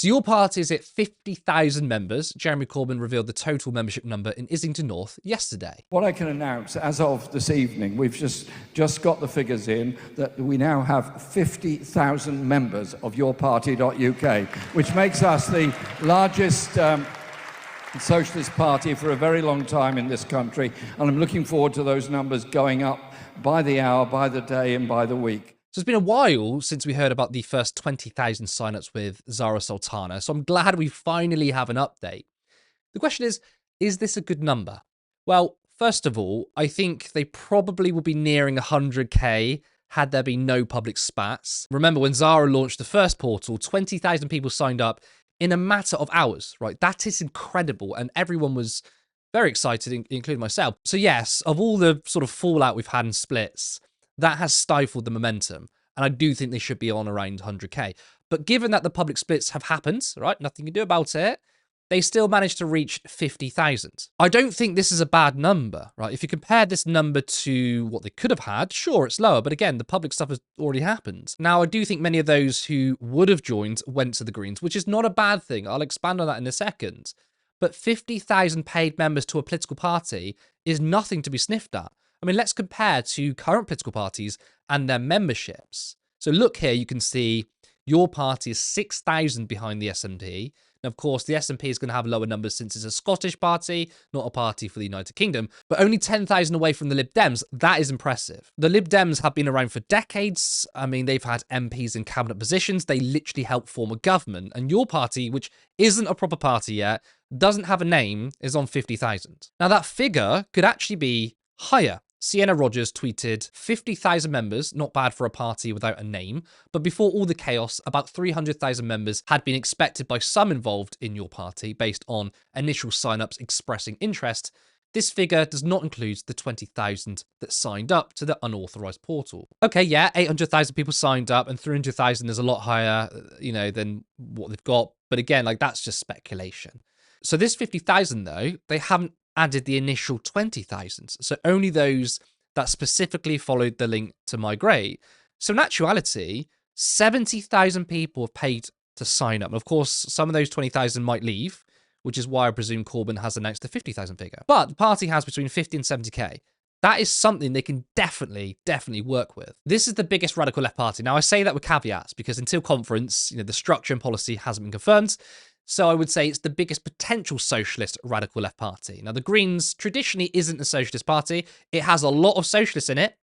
So your party is at 50,000 members. Jeremy Corbyn revealed the total membership number in Islington North yesterday. What I can announce as of this evening, we've just got the figures in, that we now have 50,000 members of yourparty.uk, which makes us the largest socialist party for a very long time in this country. And I'm looking forward to those numbers going up by the hour, by the day, and by the week. So it's been a while since we heard about the first 20,000 signups with Zara Sultana, so I'm glad we finally have an update. The question is this a good number? Well, first of all, I think they probably will be nearing 100k had there been no public spats. Remember, when Zara launched the first portal, 20,000 people signed up in a matter of hours, right? That is incredible, and everyone was very excited, including myself. So yes, of all the sort of fallout we've had in splits, that has stifled the momentum, and I do think they should be on around 100k. But given that the public splits have happened, right, nothing you can do about it, they still managed to reach 50,000. I don't think this is a bad number, right? If you compare this number to what they could have had, sure, it's lower, but again, the public stuff has already happened. Now, I do think many of those who would have joined went to the Greens, which is not a bad thing. I'll expand on that in a second. But 50,000 paid members to a political party is nothing to be sniffed at. I mean, let's compare to current political parties and their memberships. So look here, you can see your party is 6,000 behind the SNP. Now, of course, the SNP is going to have lower numbers since it's a Scottish party, not a party for the United Kingdom, but only 10,000 away from the Lib Dems. That is impressive. The Lib Dems have been around for decades. I mean, they've had MPs in cabinet positions. They literally helped form a government. And your party, which isn't a proper party yet, doesn't have a name, is on 50,000. Now, that figure could actually be higher. Sienna Rogers tweeted, 50,000 members, not bad for a party without a name, but before all the chaos, about 300,000 members had been expected by some involved in your party based on initial signups expressing interest. This figure does not include the 20,000 that signed up to the unauthorized portal. Okay, yeah, 800,000 people signed up and 300,000 is a lot higher, than what they've got. But again, that's just speculation. So this 50,000 though, they haven't added the initial 20,000. So only those that specifically followed the link to migrate. So in actuality, 70,000 people have paid to sign up. And of course, some of those 20,000 might leave, which is why I presume Corbyn has announced the 50,000 figure. But the party has between 50 and 70k. That is something they can definitely work with. This is the biggest radical left party. Now, I say that with caveats because until conference, the structure and policy hasn't been confirmed. So I would say it's the biggest potential socialist radical left party. Now, the Greens traditionally isn't a socialist party. It has a lot of socialists in it.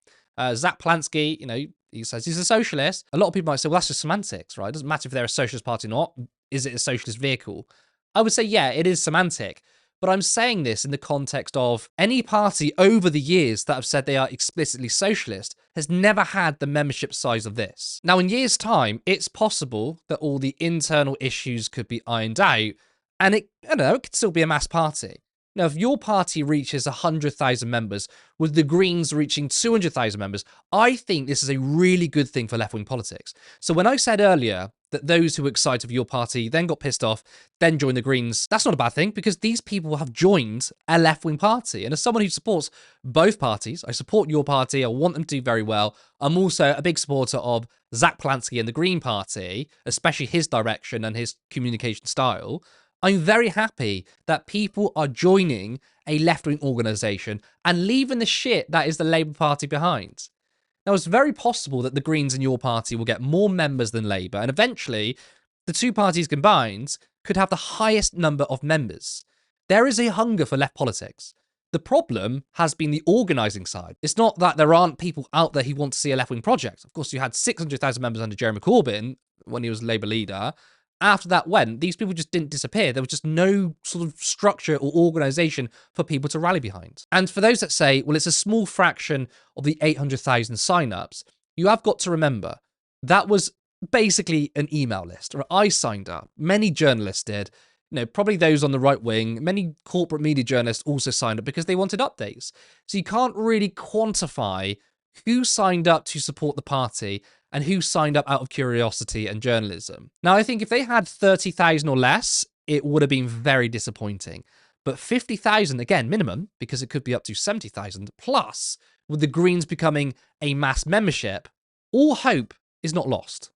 Zach Plansky, he says he's a socialist. A lot of people might say, well, that's just semantics, right? It doesn't matter if they're a socialist party or not. Is it a socialist vehicle? I would say, yeah, it is semantic. But I'm saying this in the context of any party over the years that have said they are explicitly socialist has never had the membership size of this. Now, in years' time, it's possible that all the internal issues could be ironed out, and it could still be a mass party. Now, if your party reaches 100,000 members, with the Greens reaching 200,000 members, I think this is a really good thing for left-wing politics. So when I said earlier that those who were excited for your party then got pissed off, then joined the Greens, that's not a bad thing because these people have joined a left-wing party. And as someone who supports both parties, I support your party, I want them to do very well. I'm also a big supporter of Zach Plansky and the Green Party, especially his direction and his communication style. I'm very happy that people are joining a left-wing organisation and leaving the shit that is the Labour Party behind. Now, it's very possible that the Greens in your party will get more members than Labour, and eventually, the two parties combined could have the highest number of members. There is a hunger for left politics. The problem has been the organising side. It's not that there aren't people out there who want to see a left-wing project. Of course, you had 600,000 members under Jeremy Corbyn when he was Labour leader. After that went, these people just didn't disappear. There was just no sort of structure or organisation for people to rally behind. And for those that say, well, it's a small fraction of the 800,000 signups, you have got to remember that was basically an email list. I signed up. Many journalists did. Probably those on the right wing. Many corporate media journalists also signed up because they wanted updates. So you can't really quantify who signed up to support the party and who signed up out of curiosity and journalism. Now, I think if they had 30,000 or less, it would have been very disappointing. But 50,000, again, minimum, because it could be up to 70,000, plus, with the Greens becoming a mass membership, all hope is not lost.